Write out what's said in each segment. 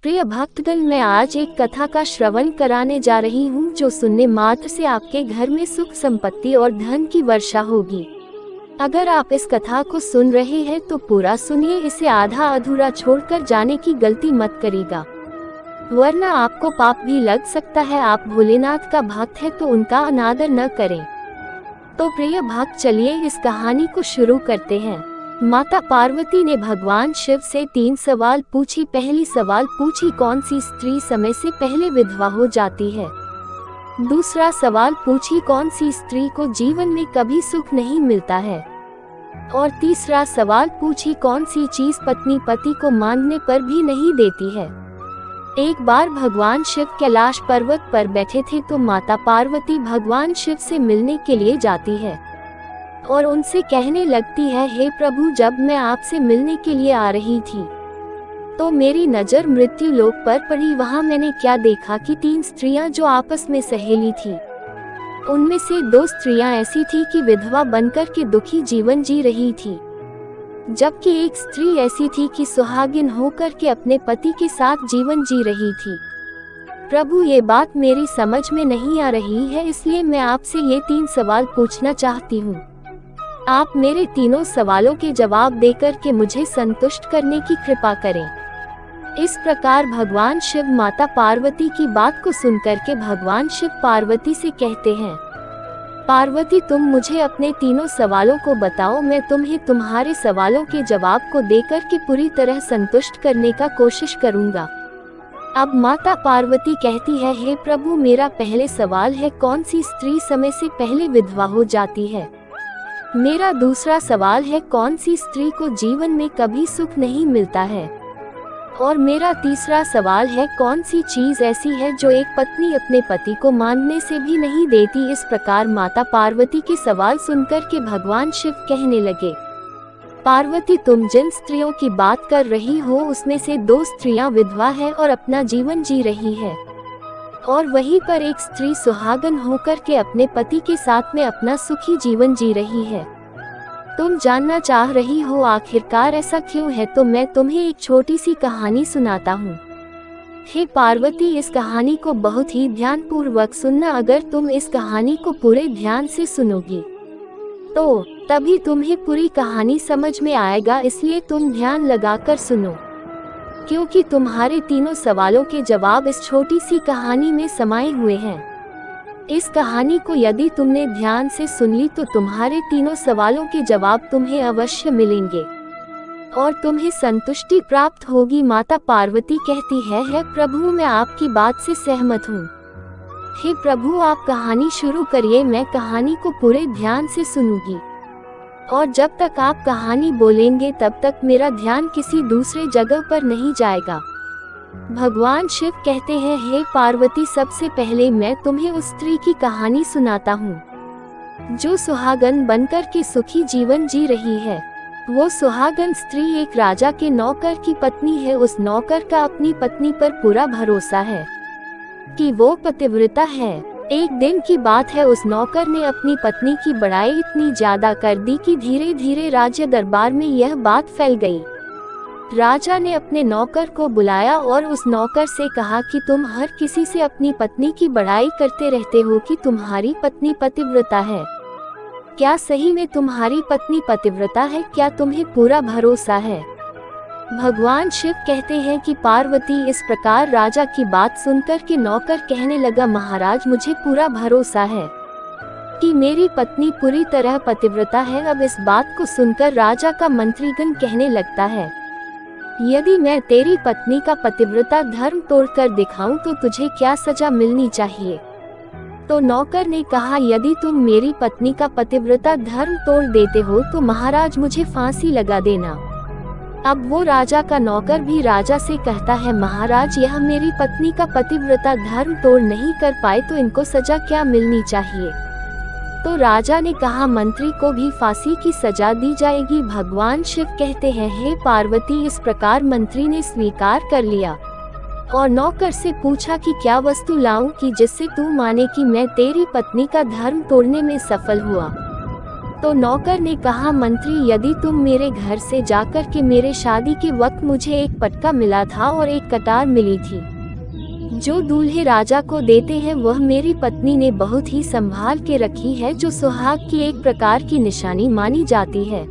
प्रिय भक्तगण, मैं आज एक कथा का श्रवण कराने जा रही हूँ जो सुनने मात्र से आपके घर में सुख संपत्ति और धन की वर्षा होगी। अगर आप इस कथा को सुन रहे हैं तो पूरा सुनिए, इसे आधा अधूरा छोड़कर जाने की गलती मत करिएगा, वरना आपको पाप भी लग सकता है। आप भोलेनाथ का भक्त है तो उनका अनादर न करें। तो प्रिय भक्त, चलिए इस कहानी को शुरू करते हैं। माता पार्वती ने भगवान शिव से 3 सवाल पूछी। पहली सवाल पूछी, कौन सी स्त्री समय से पहले विधवा हो जाती है। दूसरा सवाल पूछी, कौन सी स्त्री को जीवन में कभी सुख नहीं मिलता है। और तीसरा सवाल पूछी, कौन सी चीज पत्नी पति को मांगने पर भी नहीं देती है। एक बार भगवान शिव कैलाश पर्वत पर बैठे थे तो माता पार्वती भगवान शिव से मिलने के लिए जाती है और उनसे कहने लगती है, हे प्रभु, जब मैं आपसे मिलने के लिए आ रही थी तो मेरी नजर मृत्यु लोक पर पड़ी। वहां मैंने क्या देखा कि 3 स्त्रियां जो आपस में सहेली थी, उनमें से 2 स्त्रियां ऐसी थी कि विधवा बनकर के दुखी जीवन जी रही थी, जबकि एक स्त्री ऐसी थी कि सुहागिन होकर के अपने पति के साथ जीवन जी रही थी। प्रभु, ये बात मेरी समझ में नहीं आ रही है, इसलिए मैं आपसे ये 3 सवाल पूछना चाहती हूँ। आप मेरे तीनों सवालों के जवाब देकर के मुझे संतुष्ट करने की कृपा करें। इस प्रकार भगवान शिव माता पार्वती की बात को सुनकर के भगवान शिव पार्वती से कहते हैं, पार्वती, तुम मुझे अपने तीनों सवालों को बताओ, मैं तुम्हें तुम्हारे सवालों के जवाब को देकर के पूरी तरह संतुष्ट करने का कोशिश करूंगा। अब माता पार्वती कहती है, हे प्रभु, मेरा पहले सवाल है, कौन सी स्त्री समय से पहले विधवा हो जाती है। मेरा दूसरा सवाल है, कौन सी स्त्री को जीवन में कभी सुख नहीं मिलता है। और मेरा तीसरा सवाल है, कौन सी चीज ऐसी है जो एक पत्नी अपने पति को मांगने से भी नहीं देती। इस प्रकार माता पार्वती के सवाल सुनकर के भगवान शिव कहने लगे, पार्वती, तुम जिन स्त्रियों की बात कर रही हो उसमें से 2 स्त्रियां विधवा है और अपना जीवन जी रही है, और वहीं पर एक स्त्री सुहागन होकर के अपने पति के साथ में अपना सुखी जीवन जी रही है। तुम जानना चाह रही हो आखिरकार ऐसा क्यों है, तो मैं तुम्हें एक छोटी सी कहानी सुनाता हूँ। हे पार्वती, इस कहानी को बहुत ही ध्यान पूर्वक सुनना। अगर तुम इस कहानी को पूरे ध्यान से सुनोगी तो तभी तुम्हें पूरी कहानी समझ में आएगा, इसलिए तुम ध्यान लगाकर सुनो, क्योंकि तुम्हारे तीनों सवालों के जवाब इस छोटी सी कहानी में समाये हुए हैं। इस कहानी को यदि तुमने ध्यान से सुन ली तो तुम्हारे तीनों सवालों के जवाब तुम्हें अवश्य मिलेंगे और तुम्हें संतुष्टि प्राप्त होगी। माता पार्वती कहती है, हे प्रभु, मैं आपकी बात से सहमत हूँ। हे प्रभु, आप कहानी शुरू करिए, मैं कहानी को पूरे ध्यान से सुनूंगी, और जब तक आप कहानी बोलेंगे तब तक मेरा ध्यान किसी दूसरे जगह पर नहीं जाएगा। भगवान शिव कहते हैं, हे पार्वती, सबसे पहले मैं तुम्हें उस स्त्री की कहानी सुनाता हूँ जो सुहागन बनकर के सुखी जीवन जी रही है। वो सुहागन स्त्री एक राजा के नौकर की पत्नी है। उस नौकर का अपनी पत्नी पर पूरा भरोसा है कि वो पतिव्रता है। एक दिन की बात है, उस नौकर ने अपनी पत्नी की बड़ाई इतनी ज्यादा कर दी कि धीरे धीरे राज्य दरबार में यह बात फैल गई। राजा ने अपने नौकर को बुलाया और उस नौकर से कहा कि तुम हर किसी से अपनी पत्नी की बड़ाई करते रहते हो कि तुम्हारी पत्नी पतिव्रता है। क्या सही में तुम्हारी पत्नी पतिव्रता है? क्या तुम्हें पूरा भरोसा है? भगवान शिव कहते हैं कि पार्वती, इस प्रकार राजा की बात सुनकर के नौकर कहने लगा, महाराज, मुझे पूरा भरोसा है कि मेरी पत्नी पूरी तरह पतिव्रता है। अब इस बात को सुनकर राजा का मंत्रीगण कहने लगता है, यदि मैं तेरी पत्नी का पतिव्रता धर्म तोड़कर दिखाऊं तो तुझे क्या सजा मिलनी चाहिए। तो नौकर ने कहा, यदि तुम मेरी पत्नी का पतिव्रता धर्म तोड़ देते हो तो महाराज मुझे फांसी लगा देना। अब वो राजा का नौकर भी राजा से कहता है, महाराज, यह मेरी पत्नी का पतिव्रता धर्म तोड़ नहीं कर पाए तो इनको सजा क्या मिलनी चाहिए। तो राजा ने कहा, मंत्री को भी फांसी की सजा दी जाएगी। भगवान शिव कहते हैं, हे पार्वती, इस प्रकार मंत्री ने स्वीकार कर लिया और नौकर से पूछा कि क्या वस्तु लाऊं कि जिससे तू माने कि मैं तेरी पत्नी का धर्म तोड़ने में सफल हुआ। तो नौकर ने कहा, मंत्री, यदि तुम मेरे घर से जाकर के मेरे शादी के वक्त मुझे एक पटका मिला था और एक कटार मिली थी, जो दूल्हे राजा को देते हैं, वह मेरी पत्नी ने बहुत ही संभाल के रखी है, जो सुहाग की एक प्रकार की निशानी मानी जाती है।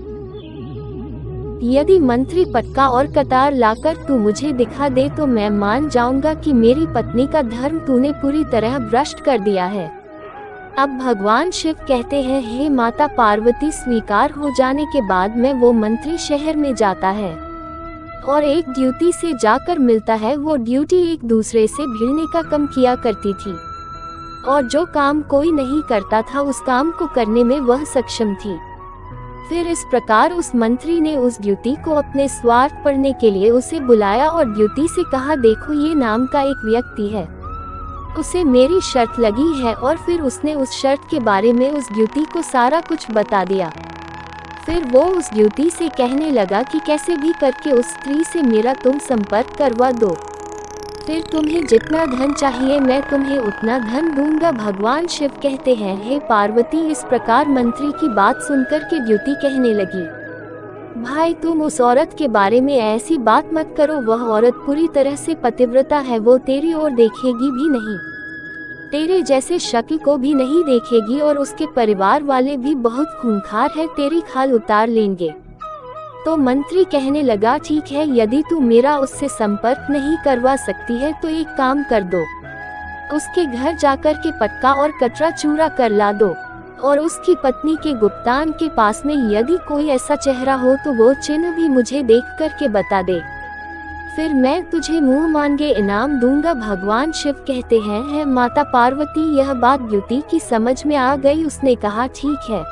यदि मंत्री पटका और कटार लाकर तू मुझे दिखा दे तो मैं मान जाऊंगा कि मेरी पत्नी का धर्म तूने पूरी तरह भ्रष्ट कर दिया है। अब भगवान शिव कहते हैं, हे माता पार्वती, स्वीकार हो जाने के बाद में वो मंत्री शहर में जाता है और एक ड्यूटी से जाकर मिलता है। वो ड्यूटी एक दूसरे से भिड़ने का कम किया करती थी और जो काम कोई नहीं करता था उस काम को करने में वह सक्षम थी। फिर इस प्रकार उस मंत्री ने उस ड्यूटी को अपने स्वार्थ पढ़ने के लिए उसे बुलाया और ड्यूटी से कहा, देखो ये नाम का एक व्यक्ति है, उसे मेरी शर्त लगी है। और फिर उसने उस शर्त के बारे में उस ड्यूटी को सारा कुछ बता दिया। फिर वो उस ड्यूटी से कहने लगा कि कैसे भी करके उस स्त्री से मेरा तुम संपर्क करवा दो, फिर तुम्हें जितना धन चाहिए मैं तुम्हें उतना धन दूंगा। भगवान शिव कहते हैं, हे पार्वती, इस प्रकार मंत्री की बात सुनकर के ड्यूटी कहने लगी, भाई तुम उस औरत के बारे में ऐसी बात मत करो, वह औरत पूरी तरह से पतिव्रता है, वो तेरी ओर देखेगी भी नहीं, तेरे जैसे शक्ल को भी नहीं देखेगी और उसके परिवार वाले भी बहुत खूंखार है, तेरी खाल उतार लेंगे। तो मंत्री कहने लगा, ठीक है, यदि तू मेरा उससे संपर्क नहीं करवा सकती है तो एक काम कर दो, उसके घर जाकर के पटका और कटरा चूरा कर ला दो और उसकी पत्नी के गुप्तान के पास में यदि कोई ऐसा चेहरा हो तो वो चिन्ह भी मुझे देख कर के बता दे, फिर मैं तुझे मुंह मांगे इनाम दूंगा। भगवान शिव कहते हैं, है माता पार्वती, यह बात ड्यूटी की समझ में आ गई। उसने कहा, ठीक है,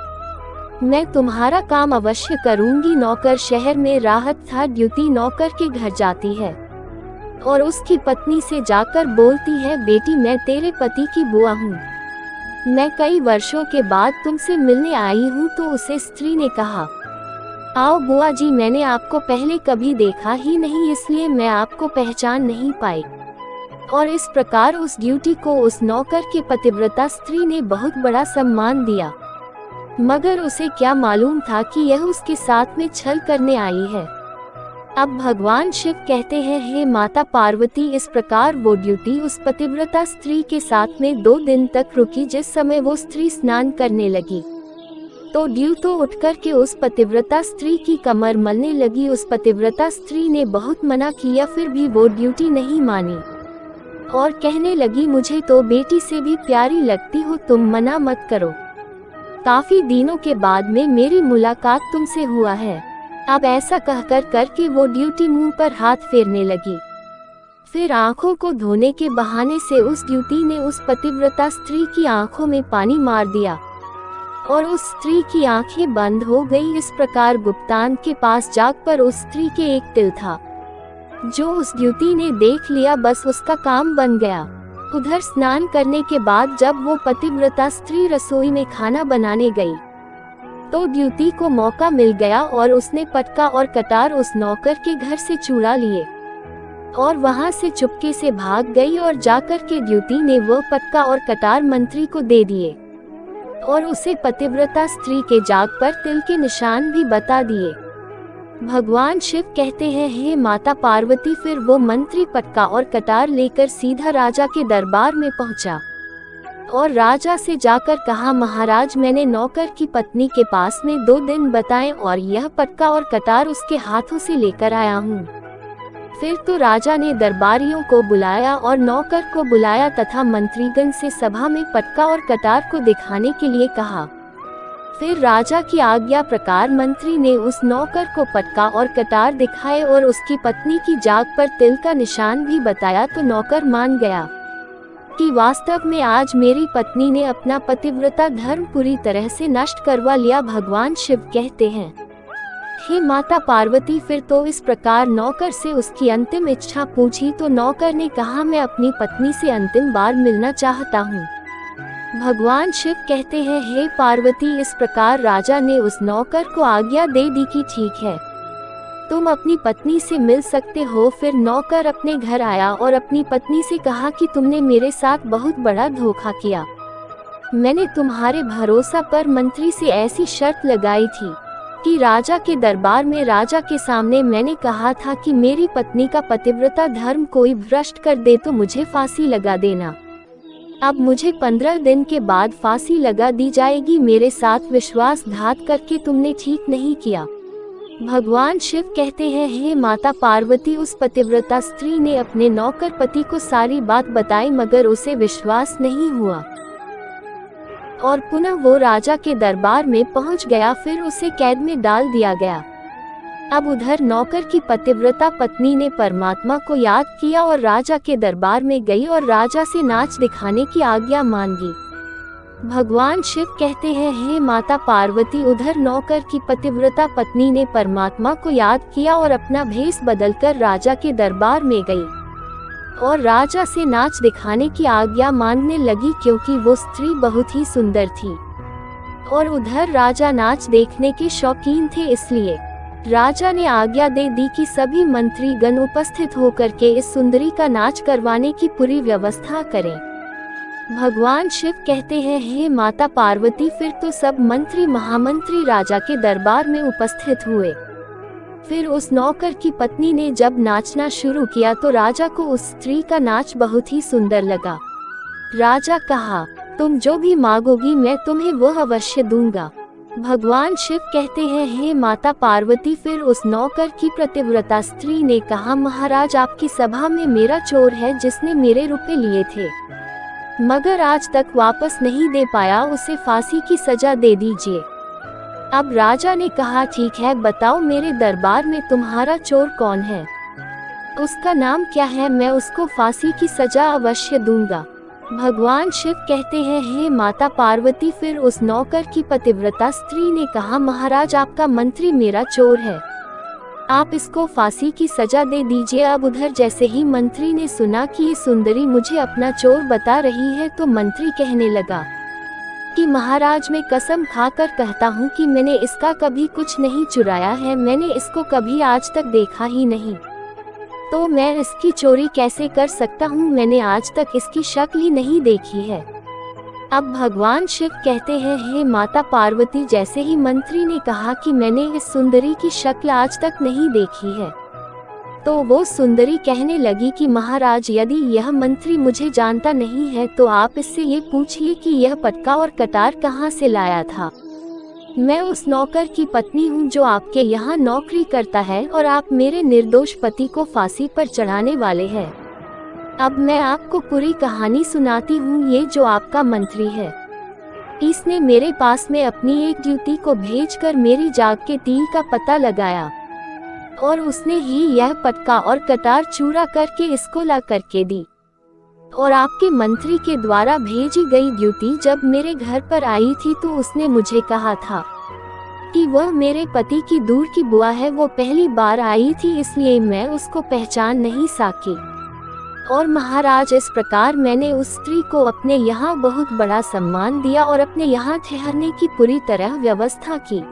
मैं तुम्हारा काम अवश्य करूंगी। नौकर शहर में राहत था। ड्यूटी नौकर के घर जाती है और उसकी पत्नी से जाकर बोलती है, बेटी मैं तेरे पति की बुआ हूँ, मैं कई वर्षों के बाद तुमसे मिलने आई हूँ। तो उसे स्त्री ने कहा, आओ बुआ जी, मैंने आपको पहले कभी देखा ही नहीं, इसलिए मैं आपको पहचान नहीं पाई। और इस प्रकार उस ड्यूटी को उस नौकर के पतिव्रता स्त्री ने बहुत बड़ा सम्मान दिया, मगर उसे क्या मालूम था कि यह उसके साथ में छल करने आई है। अब भगवान शिव कहते हैं, हे माता पार्वती, इस प्रकार वो ड्यूटी उस पतिव्रता स्त्री के साथ में 2 दिन तक रुकी। जिस समय वो स्त्री स्नान करने लगी तो ड्यूटी उठकर के उस पतिव्रता स्त्री की कमर मलने लगी। उस पतिव्रता स्त्री ने बहुत मना किया, फिर भी वो ड्यूटी नहीं मानी और कहने लगी, मुझे तो बेटी से भी प्यारी लगती हो, तुम मना मत करो, काफी दिनों के बाद में मेरी मुलाकात तुमसे हुआ है। अब ऐसा कहकर करके वो ड्यूटी मुंह पर हाथ फेरने लगी। फिर आंखों को धोने के बहाने से उस ड्यूटी ने उस पतिव्रता स्त्री की आंखों में पानी मार दिया और उस स्त्री की आंखें बंद हो गई। इस प्रकार गुप्तान के पास जाकर उस स्त्री के एक तिल था, जो उस ड्यूटी ने देख लिया, बस उसका काम बन गया। उधर स्नान करने के बाद जब वो पतिव्रता स्त्री रसोई में खाना बनाने गई तो ड्यूटी को मौका मिल गया और उसने पटका और कटार उस नौकर के घर से चुरा लिए और वहां से चुपके से भाग गई और जाकर के ड्यूटी ने वो पटका और कटार मंत्री को दे दिए और उसे पतिव्रता स्त्री के जाग पर तिल के निशान भी बता दिए। भगवान शिव कहते हैं, हे माता पार्वती, फिर वो मंत्री पटका और कटार लेकर सीधा राजा के दरबार में पहुंचा और राजा से जाकर कहा, महाराज, मैंने नौकर की पत्नी के पास में 2 दिन बताए और यह पटका और कटार उसके हाथों से लेकर आया हूँ। फिर तो राजा ने दरबारियों को बुलाया और नौकर को बुलाया तथा मंत्रीगण से सभा में पटका और कटार को दिखाने के लिए कहा। फिर राजा की आज्ञा प्रकार मंत्री ने उस नौकर को पटका और कटार दिखाए और उसकी पत्नी की जाग पर तिल का निशान भी बताया। तो नौकर मान गया कि वास्तव में आज मेरी पत्नी ने अपना पतिव्रता धर्म पूरी तरह से नष्ट करवा लिया। भगवान शिव कहते हैं, हे माता पार्वती, फिर तो इस प्रकार नौकर से उसकी अंतिम इच्छा पूछी तो नौकर ने कहा, मैं अपनी पत्नी से अंतिम बार मिलना चाहता हूँ। भगवान शिव कहते हैं, हे पार्वती, इस प्रकार राजा ने उस नौकर को आज्ञा दे दी कि ठीक है, तुम अपनी पत्नी से मिल सकते हो। फिर नौकर अपने घर आया और अपनी पत्नी से कहा कि तुमने मेरे साथ बहुत बड़ा धोखा किया, मैंने तुम्हारे भरोसा पर मंत्री से ऐसी शर्त लगाई थी कि राजा के दरबार में राजा के सामने मैंने कहा था कि मेरी पत्नी का पतिव्रता धर्म कोई भ्रष्ट कर दे तो मुझे फांसी लगा देना। अब मुझे 15 दिन के बाद फांसी लगा दी जाएगी। मेरे साथ विश्वासघात करके तुमने ठीक नहीं किया। भगवान शिव कहते हैं, हे माता पार्वती, उस पतिव्रता स्त्री ने अपने नौकर पति को सारी बात बताई मगर उसे विश्वास नहीं हुआ और पुनः वो राजा के दरबार में पहुंच गया। फिर उसे कैद में डाल दिया गया। अब उधर नौकर की पतिव्रता पत्नी ने परमात्मा को याद किया और राजा के दरबार में गई और राजा से नाच दिखाने की आज्ञा मांगी। भगवान शिव कहते हैं, हे माता पार्वती, उधर नौकर की पतिव्रता पत्नी ने परमात्मा को याद किया और अपना भेष बदलकर राजा के दरबार में गई और राजा से नाच दिखाने की आज्ञा मांगने लगी क्योंकि वो स्त्री बहुत ही सुंदर थी और उधर राजा नाच देखने के शौकीन थे। इसलिए राजा ने आज्ञा दे दी कि सभी मंत्रीगण उपस्थित होकर के इस सुंदरी का नाच करवाने की पूरी व्यवस्था करें। भगवान शिव कहते हैं, हे माता पार्वती, फिर तो सब मंत्री महामंत्री राजा के दरबार में उपस्थित हुए। फिर उस नौकर की पत्नी ने जब नाचना शुरू किया तो राजा को उस स्त्री का नाच बहुत ही सुंदर लगा। राजा कहा, तुम जो भी मांगोगी मैं तुम्हें वह अवश्य दूंगा। भगवान शिव कहते हैं, हे माता पार्वती, फिर उस नौकर की पतिव्रता स्त्री ने कहा, महाराज, आपकी सभा में मेरा चोर है जिसने मेरे रुपए लिए थे मगर आज तक वापस नहीं दे पाया, उसे फांसी की सजा दे दीजिए। अब राजा ने कहा, ठीक है, बताओ मेरे दरबार में तुम्हारा चोर कौन है, उसका नाम क्या है, मैं उसको फांसी की सजा अवश्य दूंगा। भगवान शिव कहते हैं, हे माता पार्वती, फिर उस नौकर की पतिव्रता स्त्री ने कहा, महाराज, आपका मंत्री मेरा चोर है, आप इसको फांसी की सजा दे दीजिए। अब उधर जैसे ही मंत्री ने सुना कि ये सुंदरी मुझे अपना चोर बता रही है तो मंत्री कहने लगा कि महाराज, मैं कसम खाकर कहता हूँ कि मैंने इसका कभी कुछ नहीं चुराया है, मैंने इसको कभी आज तक देखा ही नहीं, तो मैं इसकी चोरी कैसे कर सकता हूँ, मैंने आज तक इसकी शक्ल ही नहीं देखी है। अब भगवान शिव कहते हैं, हे माता पार्वती, जैसे ही मंत्री ने कहा कि मैंने इस सुंदरी की शक्ल आज तक नहीं देखी है तो वो सुंदरी कहने लगी कि महाराज, यदि यह मंत्री मुझे जानता नहीं है तो आप इससे ये पूछिए कि यह पटका और कटार कहाँ से लाया था। मैं उस नौकर की पत्नी हूँ जो आपके यहाँ नौकरी करता है और आप मेरे निर्दोष पति को फांसी पर चढ़ाने वाले हैं। अब मैं आपको पूरी कहानी सुनाती हूँ। ये जो आपका मंत्री है, इसने मेरे पास में अपनी एक ड्यूटी को भेजकर मेरी जाग के तिल का पता लगाया और उसने ही यह पटका और कटार चूरा करके इसको ला करके दी और आपके मंत्री के द्वारा भेजी गई ड्यूटी जब मेरे घर पर आई थी तो उसने मुझे कहा था कि वह मेरे पति की दूर की बुआ है, वो पहली बार आई थी इसलिए मैं उसको पहचान नहीं सकी और महाराज, इस प्रकार मैंने उस स्त्री को अपने यहाँ बहुत बड़ा सम्मान दिया और अपने यहाँ ठहरने की पूरी तरह व्यवस्था की।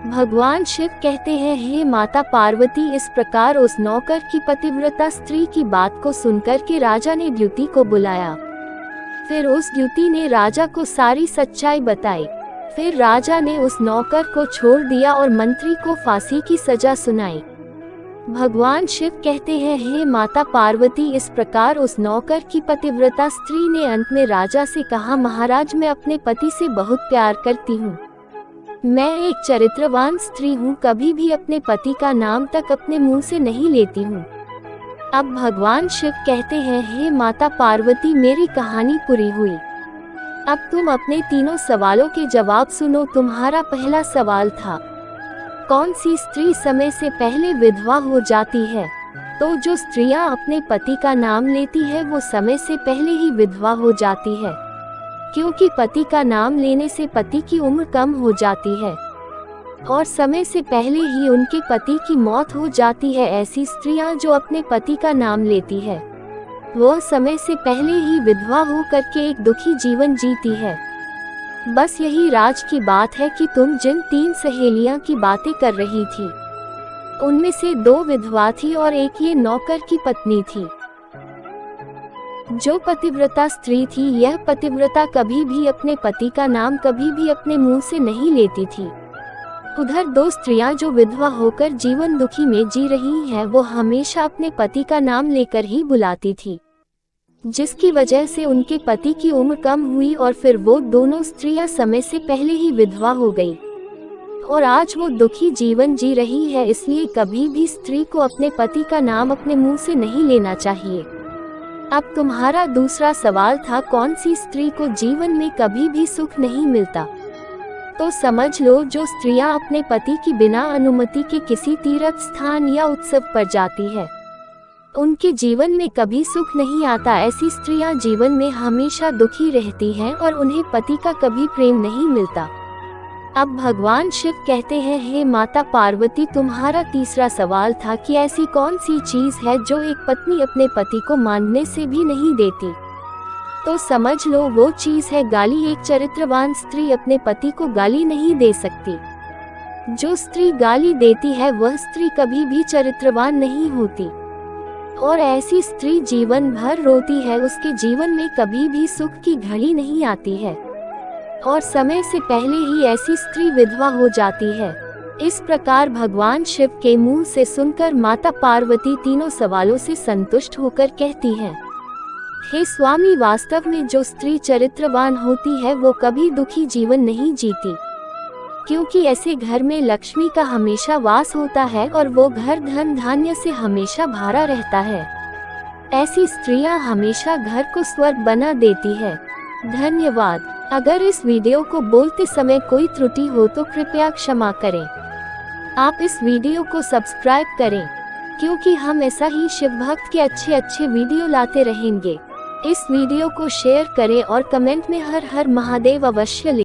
भगवान शिव कहते हैं, हे माता पार्वती, इस प्रकार उस नौकर की पतिव्रता स्त्री की बात को सुनकर के राजा ने द्युति को बुलाया। फिर उस द्युति ने राजा को सारी सच्चाई बताई। फिर राजा ने उस नौकर को छोड़ दिया और मंत्री को फांसी की सजा सुनाई। भगवान शिव कहते हैं, हे माता पार्वती, इस प्रकार उस नौकर की पतिव्रता स्त्री ने अंत में राजा से कहा, महाराज, मैं अपने पति से बहुत प्यार करती हूँ, मैं एक चरित्रवान स्त्री हूँ, कभी भी अपने पति का नाम तक अपने मुंह से नहीं लेती हूँ। अब भगवान शिव कहते हैं, हे माता पार्वती, मेरी कहानी पूरी हुई। अब तुम अपने तीनों सवालों के जवाब सुनो। तुम्हारा पहला सवाल था, कौन सी स्त्री समय से पहले विधवा हो जाती है? तो जो स्त्रियां अपने पति का नाम लेती है वो समय से पहले ही विधवा हो जाती है, क्योंकि पति का नाम लेने से पति की उम्र कम हो जाती है और समय से पहले ही उनके पति की मौत हो जाती है। ऐसी स्त्रियां जो अपने पति का नाम लेती है वह समय से पहले ही विधवा हो करके एक दुखी जीवन जीती है। बस यही राज की बात है कि तुम जिन 3 सहेलियां की बातें कर रही थी उनमें से 2 विधवा थी और एक ये नौकर की पत्नी थी। जो पतिव्रता स्त्री थी, यह पतिव्रता कभी भी अपने पति का नाम कभी भी अपने मुंह से नहीं लेती थी। उधर दो स्त्रियां जो विधवा होकर जीवन दुखी में जी रही हैं, वो हमेशा अपने पति का नाम लेकर ही बुलाती थी, जिसकी वजह से उनके पति की उम्र कम हुई और फिर वो दोनों स्त्रियां समय से पहले ही विधवा हो गई और आज वो दुखी जीवन जी रही है। इसलिए कभी भी स्त्री को अपने पति का नाम अपने मुंह से नहीं लेना चाहिए। अब तुम्हारा दूसरा सवाल था, कौन सी स्त्री को जीवन में कभी भी सुख नहीं मिलता? तो समझ लो, जो स्त्रियां अपने पति की बिना अनुमति के किसी तीर्थ स्थान या उत्सव पर जाती है, उनके जीवन में कभी सुख नहीं आता। ऐसी स्त्रियां जीवन में हमेशा दुखी रहती हैं और उन्हें पति का कभी प्रेम नहीं मिलता। अब भगवान शिव कहते हैं, हे माता पार्वती, तुम्हारा तीसरा सवाल था कि ऐसी कौन सी चीज है जो एक पत्नी अपने पति को मांगने से भी नहीं देती? तो समझ लो, वो चीज है गाली। एक चरित्रवान स्त्री अपने पति को गाली नहीं दे सकती। जो स्त्री गाली देती है वह स्त्री कभी भी चरित्रवान नहीं होती और ऐसी स्त्री जीवन भर रोती है। उसके जीवन में कभी भी सुख की घड़ी नहीं आती है और समय से पहले ही ऐसी स्त्री विधवा हो जाती है। इस प्रकार भगवान शिव के मुंह से सुनकर माता पार्वती तीनों सवालों से संतुष्ट होकर कहती हैं, हे स्वामी, वास्तव में जो स्त्री चरित्रवान होती है वो कभी दुखी जीवन नहीं जीती, क्योंकि ऐसे घर में लक्ष्मी का हमेशा वास होता है और वो घर धन धान्य से हमेशा भरा रहता है। ऐसी स्त्रियां हमेशा घर को स्वर्ग बना देती है। धन्यवाद। अगर इस वीडियो को बोलते समय कोई त्रुटि हो तो कृपया क्षमा करें। आप इस वीडियो को सब्सक्राइब करें, क्योंकि हम ऐसा ही शिव भक्त के अच्छे वीडियो लाते रहेंगे। इस वीडियो को शेयर करें और कमेंट में हर हर महादेव अवश्य लिखें।